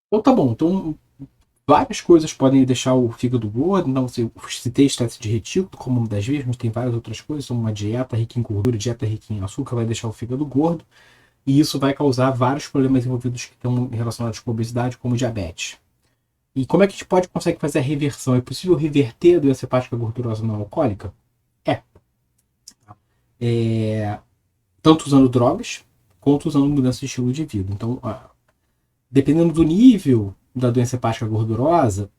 Então tá bom, então várias coisas podem deixar o fígado gordo. Então, você citei estresse de retículo como uma das vezes, mas tem várias outras coisas. Uma dieta rica em gordura, dieta rica em açúcar vai deixar o fígado gordo. E isso vai causar vários problemas envolvidos que estão relacionados com obesidade, como diabetes. E como é que a gente consegue fazer a reversão? É possível reverter a doença hepática gordurosa não alcoólica? É. É tanto usando drogas, quanto usando mudança de estilo de vida. Então, dependendo do nível da doença hepática gordurosa,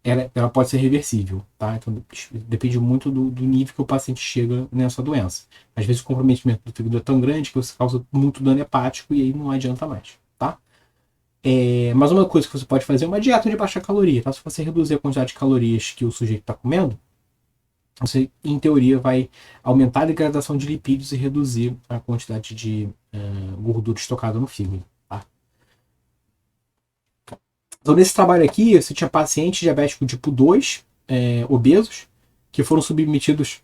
ela pode ser reversível, tá? Então depende muito do nível que o paciente chega nessa doença. Às vezes o comprometimento do fígado é tão grande que você causa muito dano hepático e aí não adianta mais, tá? Mas uma coisa que você pode fazer é uma dieta de baixa caloria, tá? Se você reduzir a quantidade de calorias que o sujeito está comendo, você, em teoria, vai aumentar a degradação de lipídios e reduzir a quantidade de gordura estocada no fígado, tá? Então, nesse trabalho aqui, você tinha pacientes diabéticos tipo 2, obesos, que foram submetidos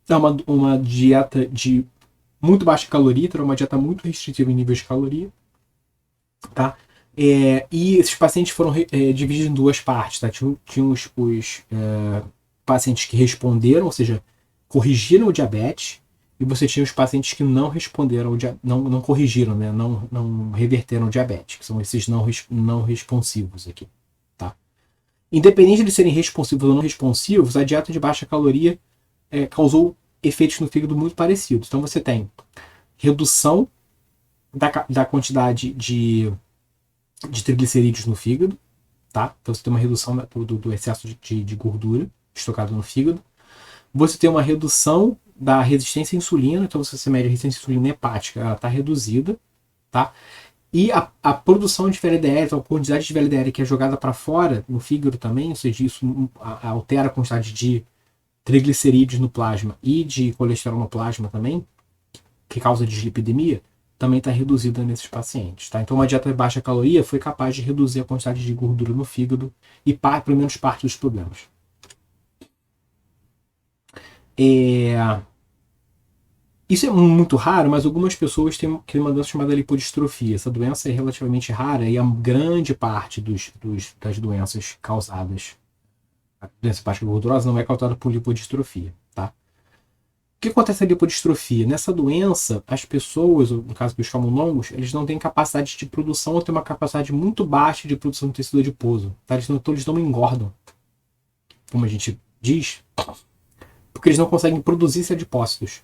a uma dieta de muito baixa caloria, então uma dieta muito restritiva em níveis de caloria, tá? E esses pacientes foram divididos em duas partes, tá? Tinha os pacientes que responderam, ou seja, corrigiram o diabetes, e você tinha os pacientes que não responderam, não corrigiram, né? Não reverteram o diabetes, que são esses não responsivos aqui, tá? Independente de serem responsivos ou não responsivos, a dieta de baixa caloria causou efeitos no fígado muito parecidos. Então você tem redução da quantidade de triglicerídeos no fígado, tá? Então você tem uma redução do excesso de gordura estocado no fígado. Você tem uma redução da resistência à insulina, então você mede a resistência à insulina hepática, ela está reduzida, tá? E a produção de VLDL, então a quantidade de VLDL que é jogada para fora no fígado também, ou seja, isso altera a quantidade de triglicerídeos no plasma e de colesterol no plasma também, que causa dislipidemia, também está reduzida nesses pacientes. Tá? Então, uma dieta de baixa caloria foi capaz de reduzir a quantidade de gordura no fígado e, pelo menos, parte dos problemas. Isso é muito raro, mas algumas pessoas têm uma doença chamada lipodistrofia. Essa doença é relativamente rara e a grande parte das doenças causadas, a doença hepática gordurosa, não é causada por lipodistrofia. Tá? O que acontece na lipodistrofia? Nessa doença, as pessoas, no caso dos camundongos, eles não têm capacidade de produção ou têm uma capacidade muito baixa de produção de tecido adiposo. Tá? Eles não engordam, como a gente diz, porque eles não conseguem produzir esses adipócitos.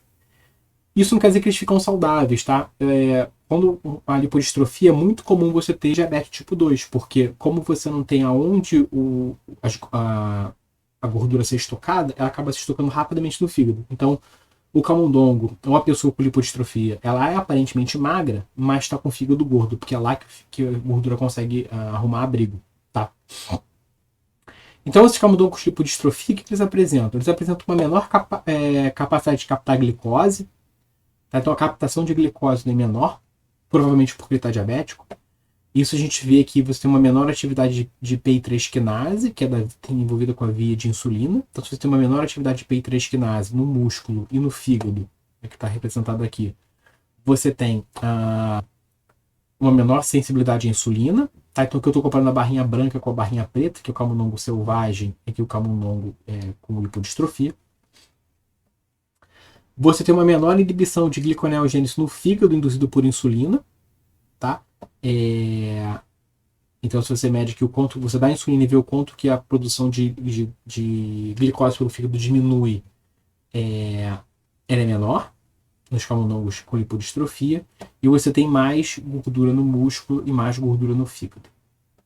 Isso não quer dizer que eles ficam saudáveis, tá? Quando a lipodistrofia é muito comum você ter diabetes tipo 2, porque como você não tem aonde a gordura ser estocada, ela acaba se estocando rapidamente no fígado. Então, o camundongo, uma pessoa com lipodistrofia, ela é aparentemente magra, mas está com o fígado gordo, porque é lá que a gordura consegue arrumar abrigo, tá? Então, esses camundongos com lipodistrofia, o que eles apresentam? Eles apresentam uma menor capacidade de captar glicose, tá? Então, a captação de glicose é menor, provavelmente porque ele está diabético. Isso a gente vê aqui, você tem uma menor atividade de PI3 quinase, que tem envolvida com a via de insulina. Então, se você tem uma menor atividade de PI3 quinase no músculo e no fígado, que está representado aqui, você tem uma menor sensibilidade à insulina. Tá? Então, aqui eu estou comparando a barrinha branca com a barrinha preta, que é o camundongo selvagem, e aqui o camundongo com lipodistrofia. Você tem uma menor inibição de gliconeogênese no fígado induzido por insulina, tá? Então, se você mede que o quanto você dá insulina e vê o quanto que a produção de glicose pelo fígado diminui, ela é menor nos camundongos com lipodistrofia, e você tem mais gordura no músculo e mais gordura no fígado.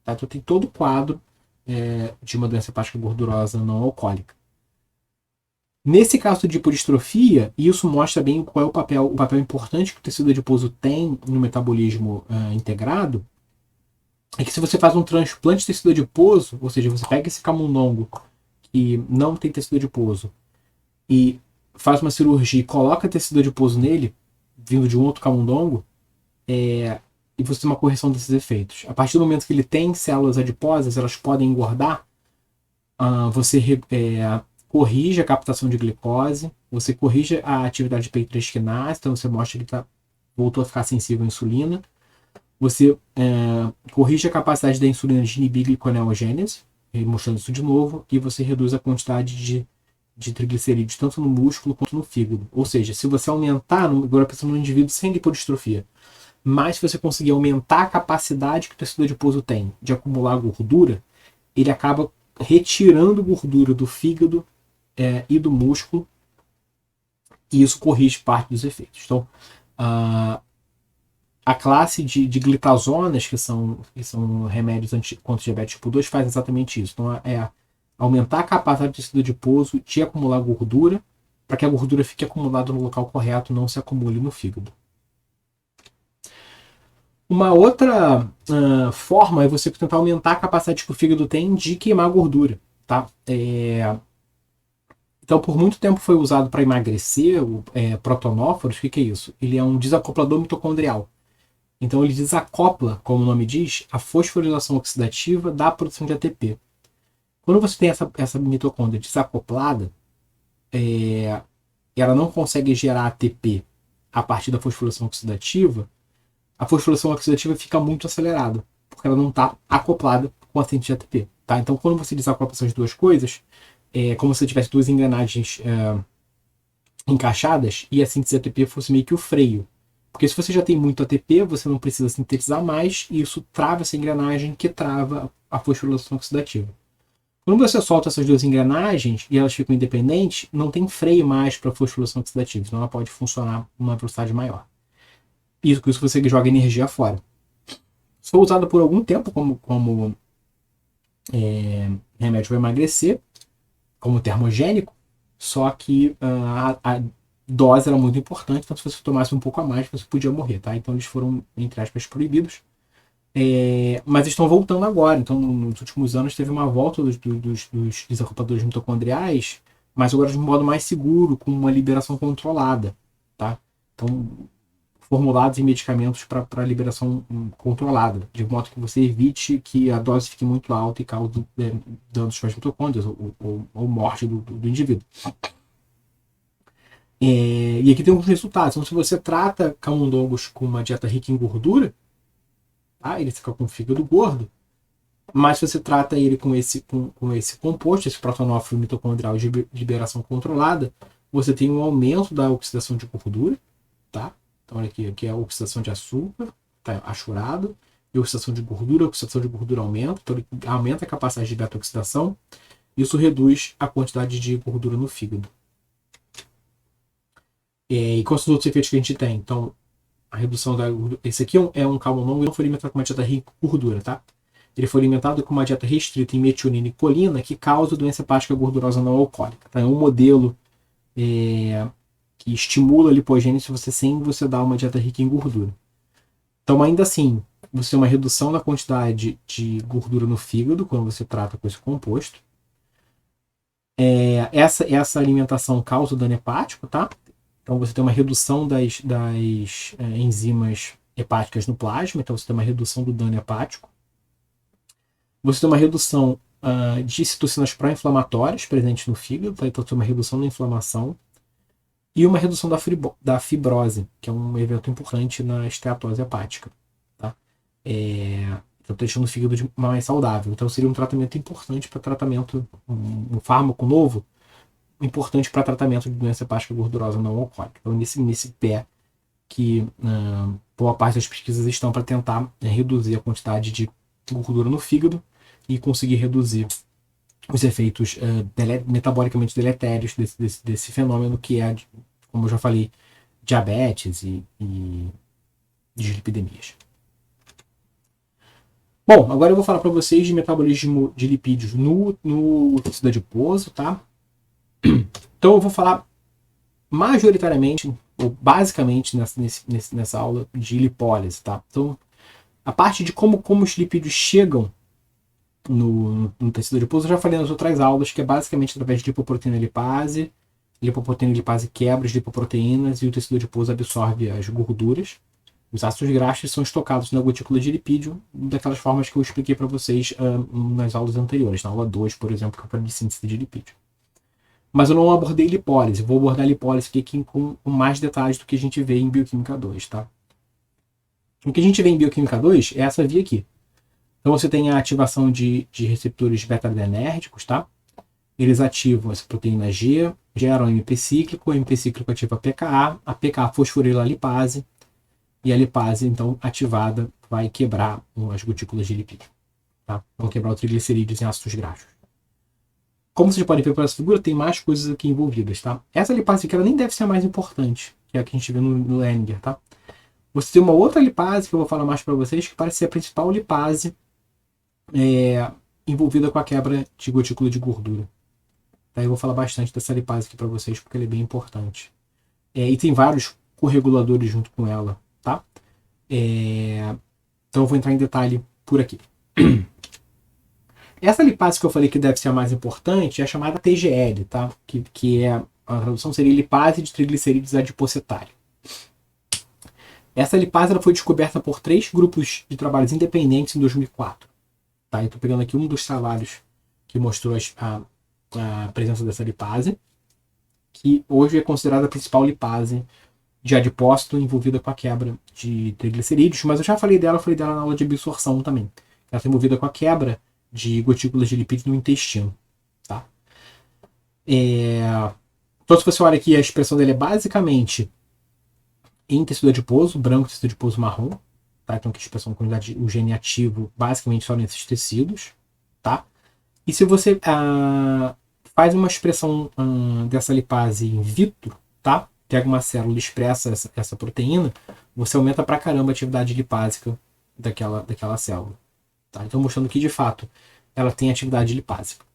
Tá? Então, tem todo o quadro de uma doença hepática gordurosa não alcoólica. Nesse caso de lipodistrofia, isso mostra bem qual é o papel importante que o tecido adiposo tem no metabolismo integrado. É que se você faz um transplante de tecido adiposo, ou seja, você pega esse camundongo que não tem tecido adiposo e faz uma cirurgia e coloca tecido adiposo nele, vindo de um outro camundongo, e você tem uma correção desses efeitos. A partir do momento que ele tem células adiposas, elas podem engordar, você corrige a captação de glicose, você corrige a atividade de PI3 quinase, então você mostra que ele voltou a ficar sensível à insulina. Você corrige a capacidade da insulina de inibir gliconeogênese, mostrando isso de novo, e você reduz a quantidade de triglicerídeos tanto no músculo quanto no fígado. Ou seja, se você aumentar, agora pensando no indivíduo sem lipodistrofia, mas se você conseguir aumentar a capacidade que o tecido adiposo tem de acumular gordura, ele acaba retirando gordura do fígado e do músculo, e isso corrige parte dos efeitos. Então, a classe de glitazonas, que são remédios contra diabetes tipo 2, faz exatamente isso. Então, aumentar a capacidade do tecido adiposo de acumular gordura, para que a gordura fique acumulada no local correto, não se acumule no fígado. Uma outra forma é você tentar aumentar a capacidade que o fígado tem de queimar gordura. Tá? Então, por muito tempo foi usado para emagrecer o protonóforos. O que é isso? Ele é um desacoplador mitocondrial. Então, ele desacopla, como o nome diz, a fosforilação oxidativa da produção de ATP. Quando você tem essa mitocôndria desacoplada, ela não consegue gerar ATP a partir da fosforilação oxidativa. A fosforilação oxidativa fica muito acelerada, porque ela não está acoplada com a síntese de ATP. Tá? Então, quando você desacopla essas duas coisas, é como se você tivesse duas engrenagens encaixadas e a síntese de ATP fosse meio que o freio. Porque se você já tem muito ATP, você não precisa sintetizar mais, e isso trava essa engrenagem que trava a fosforilação oxidativa. Quando você solta essas duas engrenagens e elas ficam independentes, não tem freio mais para a fosforilação oxidativa, então ela pode funcionar numa velocidade maior. E com isso você joga energia fora. Foi usado por algum tempo como remédio para emagrecer, como termogênico, só que a dose era muito importante, então se você tomasse um pouco a mais, você podia morrer, tá? Então eles foram, entre aspas, proibidos. Mas estão voltando agora. Então, nos últimos anos, teve uma volta dos desacopladores mitocondriais, mas agora de um modo mais seguro, com uma liberação controlada, tá? Então, formulados em medicamentos para liberação controlada, de modo que você evite que a dose fique muito alta e cause danos para as mitocôndrias ou morte do indivíduo. E aqui tem alguns resultados. Então, se você trata camundongos com uma dieta rica em gordura, ele fica com o fígado gordo, mas se você trata ele com esse composto, esse protonófilo mitocondrial de liberação controlada, você tem um aumento da oxidação de gordura, tá? Então, olha aqui é a oxidação de açúcar, tá achurado, e a oxidação de gordura aumenta, então ele aumenta a capacidade de beta-oxidação, isso reduz a quantidade de gordura no fígado. E quais são os outros efeitos que a gente tem? Então, a redução da gordura. Esse aqui é um camundongo, não foi alimentado com uma dieta rica em gordura, tá? Ele foi alimentado com uma dieta restrita em metionina e colina, que causa doença hepática gordurosa não alcoólica. Tá? É um modelo que estimula a lipogênese sem você dar uma dieta rica em gordura. Então, ainda assim, você tem uma redução da quantidade de gordura no fígado quando você trata com esse composto. Essa alimentação causa dano hepático, tá? Então você tem uma redução das enzimas hepáticas no plasma, então você tem uma redução do dano hepático. Você tem uma redução de citocinas pró-inflamatórias presentes no fígado, tá? Então você tem uma redução da inflamação e uma redução da fibrose, que é um evento importante na esteatose hepática. Tá? Então deixando o fígado mais saudável. Então seria um tratamento importante para tratamento, um fármaco novo, importante para tratamento de doença hepática gordurosa não alcoólica. Então, nesse pé que boa parte das pesquisas estão para tentar reduzir a quantidade de gordura no fígado e conseguir reduzir os efeitos metabolicamente deletérios desse fenômeno que é, como eu já falei, diabetes e dislipidemias. Bom, agora eu vou falar para vocês de metabolismo de lipídios no tecido adiposo, tá? Então eu vou falar majoritariamente, ou basicamente nessa aula de lipólise, tá? Então, a parte de como os lipídios chegam no tecido adiposo, eu já falei nas outras aulas, que é basicamente através de lipoproteína lipase. Lipoproteína lipase quebra as lipoproteínas e o tecido adiposo absorve as gorduras. Os ácidos graxos são estocados na gotícula de lipídio, daquelas formas que eu expliquei para vocês nas aulas anteriores, na aula 2, por exemplo, que eu falei de síntese de lipídio. Mas eu não abordei lipólise. Vou abordar lipólise aqui com mais detalhes do que a gente vê em Bioquímica 2, tá? O que a gente vê em bioquímica 2 é essa via aqui. Então você tem a ativação de receptores beta-adrenérgicos, tá? Eles ativam essa proteína G, geram MP cíclico, o MP cíclico ativa a PKA fosforila a lipase, e a lipase, então, ativada, vai quebrar as gotículas de lipídio. Tá? Vão quebrar os triglicerídeos em ácidos graxos. Como vocês podem ver por essa figura, tem mais coisas aqui envolvidas, tá? Essa lipase aqui ela nem deve ser a mais importante, que é a que a gente vê no Leninger, tá? Você tem uma outra lipase, que eu vou falar mais para vocês, que parece ser a principal lipase envolvida com a quebra de gotícula de gordura. Tá? Eu vou falar bastante dessa lipase aqui para vocês, porque ela é bem importante. E tem vários correguladores junto com ela, tá? Então eu vou entrar em detalhe por aqui. Essa lipase que eu falei que deve ser a mais importante é a chamada TGL, tá? Que é, a tradução seria lipase de triglicerídeos adipocetário. Essa lipase ela foi descoberta por 3 grupos de trabalhos independentes em 2004. Tá? Eu estou pegando aqui um dos trabalhos que mostrou a presença dessa lipase, que hoje é considerada a principal lipase de adipócito envolvida com a quebra de triglicerídeos, mas eu já falei dela na aula de absorção também. Ela está envolvida com a quebra de gotículas de lipídio no intestino. Tá? Então, se você olha aqui, a expressão dele é basicamente em tecido adiposo, branco, tecido adiposo marrom. Tá? Então, aqui a expressão quantidade, o gene ativo, basicamente só nesses tecidos. Tá? E se você faz uma expressão dessa lipase in vitro, tá? Pega uma célula e expressa essa proteína, você aumenta pra caramba a atividade lipásica daquela célula. Tá? Então, mostrando que, de fato, ela tem atividade lipásica.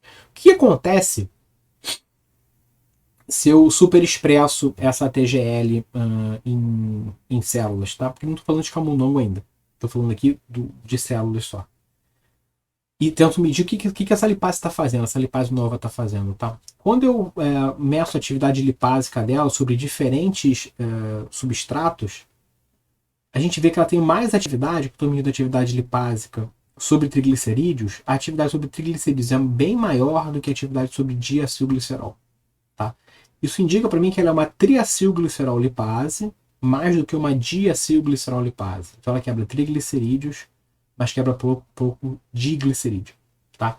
O que acontece se eu superexpresso essa TGL em células? Tá? Porque não estou falando de camundongo ainda. Estou falando aqui de células só. E tento medir o que essa lipase está fazendo, essa lipase nova está fazendo. Tá? Quando eu meço a atividade lipásica dela sobre diferentes substratos, a gente vê que ela tem mais atividade, que estou medindo a atividade lipásica sobre triglicerídeos, a atividade sobre triglicerídeos é bem maior do que a atividade sobre diacilglicerol. Tá? Isso indica para mim que ela é uma triacilglicerol lipase, mais do que uma diacilglicerol lipase. Então ela quebra triglicerídeos, mas quebra pouco diglicerídeo. Tá?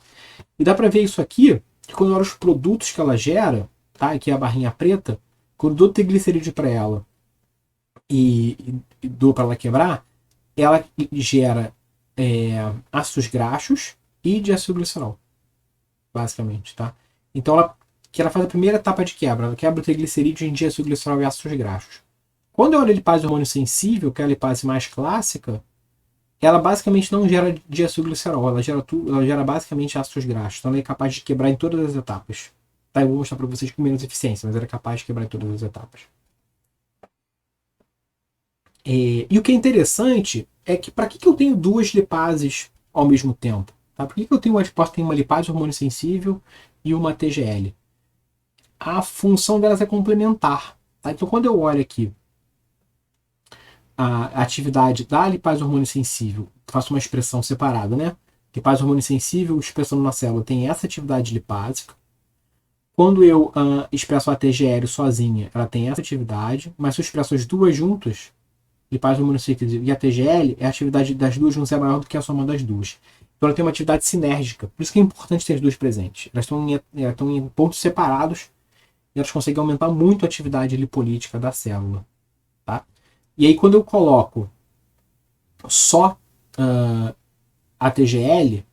E dá para ver isso aqui, que quando eu olho os produtos que ela gera, tá? Aqui é a barrinha preta, quando eu dou triglicerídeo para ela e dou para ela quebrar, ela gera ácidos graxos e diacilglicerol, basicamente. Tá? Então ela faz a primeira etapa de quebra, ela quebra o triglicerídeo em diacilglicerol e ácidos graxos. Quando eu olho a lipase hormônio sensível, que é a lipase mais clássica, ela basicamente não gera diacilglicerol, ela gera basicamente ácidos graxos. Então ela é capaz de quebrar em todas as etapas. Tá? Eu vou mostrar para vocês com menos eficiência, mas ela é capaz de quebrar em todas as etapas. E o que é interessante é que para que eu tenho duas lipases ao mesmo tempo? Tá? Por que eu tenho uma lipase hormônio sensível e uma TGL? A função delas é complementar. Tá? Então quando eu olho aqui a atividade da lipase hormônio sensível, faço uma expressão separada, né? Lipase hormônio sensível expressando na célula tem essa atividade lipásica. Quando eu expresso a TGL sozinha, ela tem essa atividade, mas se eu expresso as duas juntas, lipase hormônio sensível e a TGL, a atividade das duas juntas é maior do que a soma das duas. Então ela tem uma atividade sinérgica. Por isso que é importante ter as duas presentes. Elas estão em pontos separados e elas conseguem aumentar muito a atividade lipolítica da célula. Tá? E aí quando eu coloco só a TGL,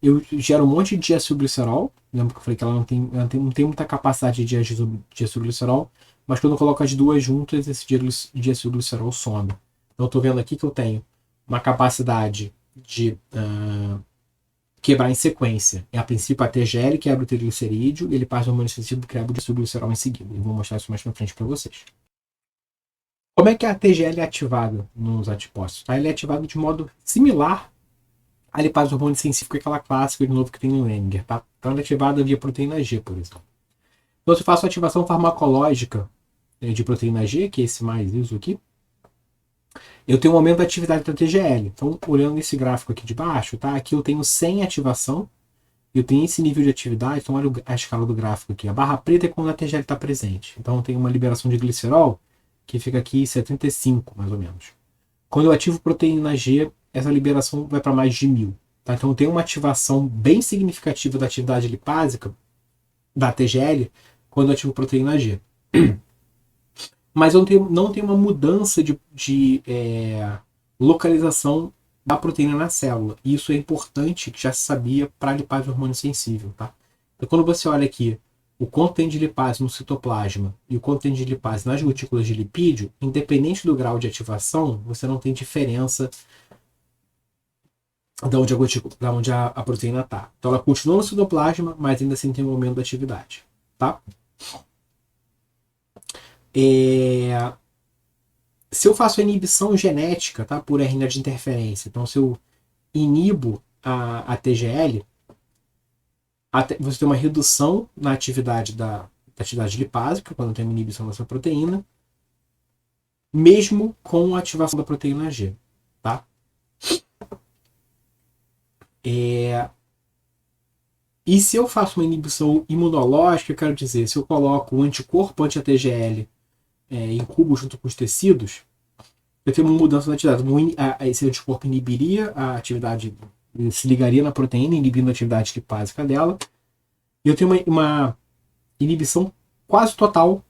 eu gero um monte de diacilglicerol. Lembra que eu falei que ela não tem muita capacidade de diacilglicerol, mas quando eu coloco as duas juntas, esse diacilglicerol some. Então eu estou vendo aqui que eu tenho uma capacidade de quebrar em sequência. A princípio a TGL quebra o triglicerídeo e ele passa o hormônio sensível e quebra o diacilglicerol em seguida. Eu vou mostrar isso mais pra frente para vocês. Como é que a TGL é ativada nos adipócitos? Tá? Ela é ativada de modo similar à lipase hormônio sensível, que é aquela clássica de novo que tem no Leninger. Tá? Então ela é ativada via proteína G, por exemplo. Então se eu faço ativação farmacológica de proteína G, que é esse mais isso aqui, eu tenho um aumento da atividade da TGL. Então, olhando nesse gráfico aqui de baixo, tá? Aqui eu tenho 100 ativação, eu tenho esse nível de atividade, então olha a escala do gráfico aqui. A barra preta é quando a TGL está presente. Então eu tenho uma liberação de glicerol que fica aqui 75, mais ou menos. Quando eu ativo proteína G, essa liberação vai para mais de 1000. Tá? Então tem uma ativação bem significativa da atividade lipásica, da TGL, quando eu ativo proteína G. Mas eu não tenho uma mudança de localização da proteína na célula. E isso é importante, que já se sabia para lipase hormônio sensível. Tá? Então quando você olha aqui o quanto tem de lipase no citoplasma e o quanto tem de lipase nas gotículas de lipídio, independente do grau de ativação, você não tem diferença de onde a proteína está. Então ela continua no citoplasma, mas ainda assim tem um aumento da atividade. Tá? Se eu faço a inibição genética, tá, por RNA de interferência, então se eu inibo a TGL, você tem uma redução na atividade da atividade lipásica, quando tem uma inibição dessa proteína, mesmo com a ativação da proteína G. Tá? E se eu faço uma inibição imunológica, eu quero dizer, se eu coloco o anticorpo anti-ATGL em cubo junto com os tecidos, eu tenho uma mudança na atividade. Esse anticorpo inibiria a atividade, se ligaria na proteína, inibindo a atividade lipásica dela. E eu tenho uma inibição quase total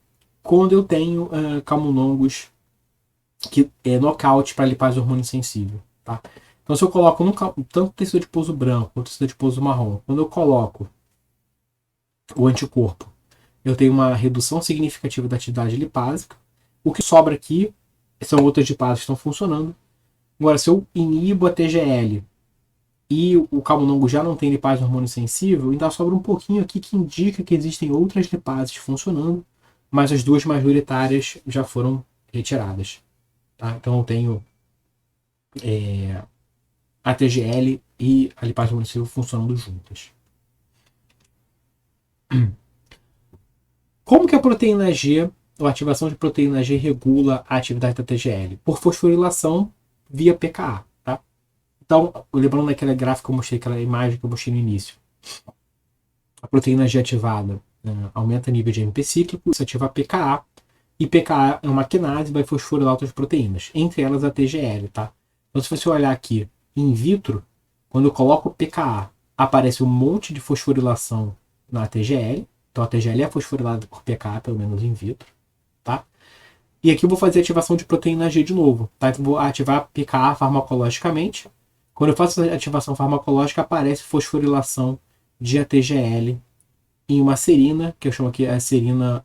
quando eu tenho camundongos que é nocaute para lipase hormônio sensível. Tá? Então, se eu coloco tanto tecido adiposo branco quanto tecido adiposo marrom, quando eu coloco o anticorpo, eu tenho uma redução significativa da atividade lipásica. O que sobra aqui são outras lipases que estão funcionando. Agora, se eu inibo a TGL e o camundongo já não tem lipase hormônio sensível, ainda sobra um pouquinho aqui que indica que existem outras lipases funcionando, mas as duas majoritárias já foram retiradas. Tá? Então eu tenho a TGL e a lipase hormônio sensível funcionando juntas. Como que a proteína G, ou a ativação de proteína G, regula a atividade da TGL? Por fosforilação via pKa. Tá? Então, lembrando daquele gráfico que eu mostrei, aquela imagem que eu mostrei no início. A proteína G ativada aumenta o nível de AMP cíclico, isso ativa a pKa, e pKa é uma quinase e vai fosforilar outras proteínas, entre elas a TGL. Tá? Então, se você olhar aqui in vitro, quando eu coloco pKa, aparece um monte de fosforilação na TGL. Então a TGL é fosforilada por pKa, pelo menos in vitro. Tá? E aqui eu vou fazer ativação de proteína G de novo. Tá? Então vou ativar pKa farmacologicamente. Quando eu faço a ativação farmacológica, aparece fosforilação de ATGL em uma serina, que eu chamo aqui a serina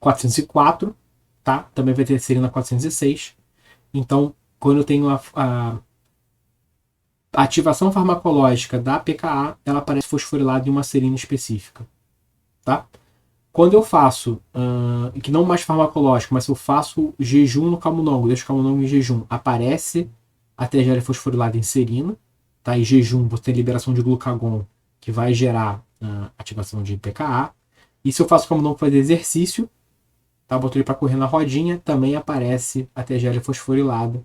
404. Tá? Também vai ter serina 406. Então, quando eu tenho a ativação farmacológica da pKa, ela aparece fosforilada em uma serina específica. Tá? Quando eu faço, que não mais farmacológico, mas se eu faço jejum no camundongo, deixo o camundongo em jejum, aparece a TGL fosforilada em serina. Tá? Em jejum você tem liberação de glucagon, que vai gerar ativação de pKa. E se eu faço o camundongo fazer exercício, tá? Boto ele para correr na rodinha, também aparece a TGL fosforilada,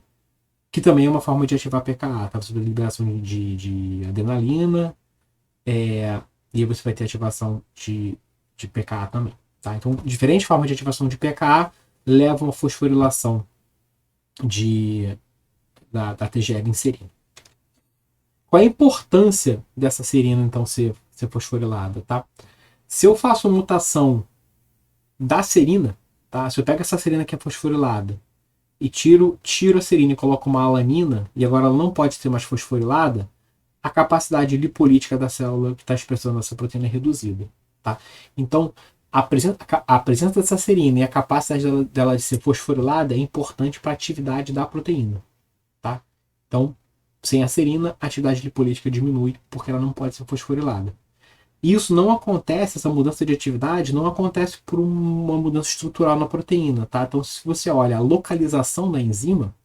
que também é uma forma de ativar pKa, tá? Você tem liberação de adrenalina, e aí você vai ter ativação de pKa também. Tá? Então, diferentes formas de ativação de pKa levam a fosforilação da TGL em serina. Qual é a importância dessa serina, então, ser fosforilada? Tá? Se eu faço uma mutação da serina, tá? Se eu pego essa serina que é fosforilada e tiro a serina e coloco uma alanina, e agora ela não pode ser mais fosforilada, a capacidade lipolítica da célula que está expressando essa proteína é reduzida. Tá? Então, a presença dessa serina e a capacidade dela de ser fosforilada é importante para a atividade da proteína. Tá? Então, sem a serina, a atividade lipolítica diminui porque ela não pode ser fosforilada. E isso não acontece, essa mudança de atividade não acontece por uma mudança estrutural na proteína. Tá? Então, se você olha a localização da enzima,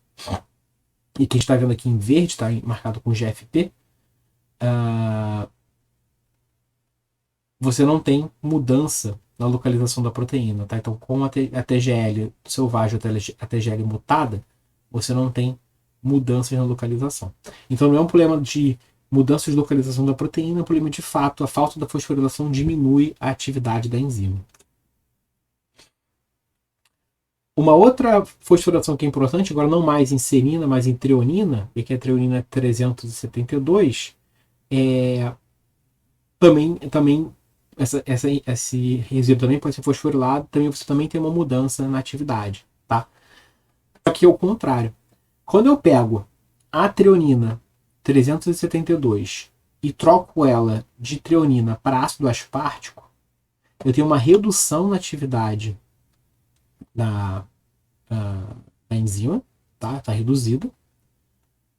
e que a gente está vendo aqui em verde, está marcado com GFP, você não tem mudança na localização da proteína. Tá? Então, com a TGL selvagem, a TGL mutada, você não tem mudanças na localização. Então, não é um problema de mudança de localização da proteína, é um problema de fato, a falta da fosforilação diminui a atividade da enzima. Uma outra fosforilação que é importante, agora não mais em serina, mas em treonina, e que a treonina 372, também esse resíduo também pode ser fosforilado, também você também tem uma mudança na atividade, tá? Aqui é o contrário. Quando eu pego a treonina 372 e troco ela de treonina para ácido aspartico, eu tenho uma redução na atividade da enzima, tá? Tá reduzida.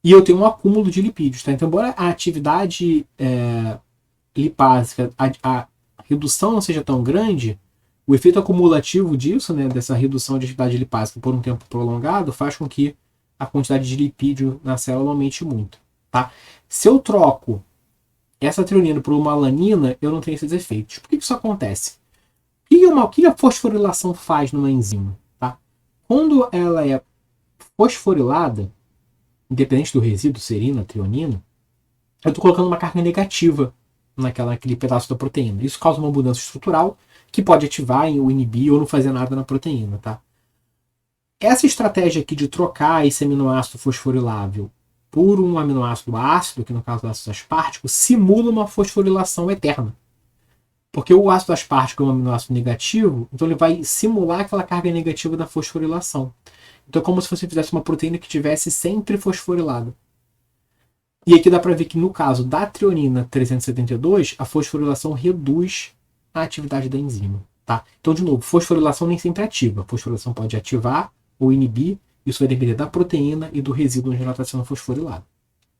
E eu tenho um acúmulo de lipídios, tá? Então, embora a atividade lipásica, a redução não seja tão grande, o efeito acumulativo disso, né, dessa redução de atividade lipásica por um tempo prolongado, faz com que a quantidade de lipídio na célula aumente muito, tá? Se eu troco essa treonina por uma alanina, eu não tenho esses efeitos. Por que isso acontece? O que a fosforilação faz numa enzima? Tá? Quando ela é fosforilada, independente do resíduo, serina, treonina, eu estou colocando uma carga negativa naquele pedaço da proteína. Isso causa uma mudança estrutural que pode ativar ou inibir ou não fazer nada na proteína. Tá? Essa estratégia aqui de trocar esse aminoácido fosforilável por um aminoácido ácido, que no caso do ácido aspartico, simula uma fosforilação eterna. Porque o ácido aspartico é um aminoácido negativo, então ele vai simular aquela carga negativa da fosforilação. Então é como se você fizesse uma proteína que tivesse sempre fosforilada. E aqui dá para ver que no caso da treonina 372, a fosforilação reduz a atividade da enzima. Tá? Então, de novo, fosforilação nem sempre ativa. A fosforilação pode ativar ou inibir, isso vai depender da proteína e do resíduo onde ela está sendo fosforilada.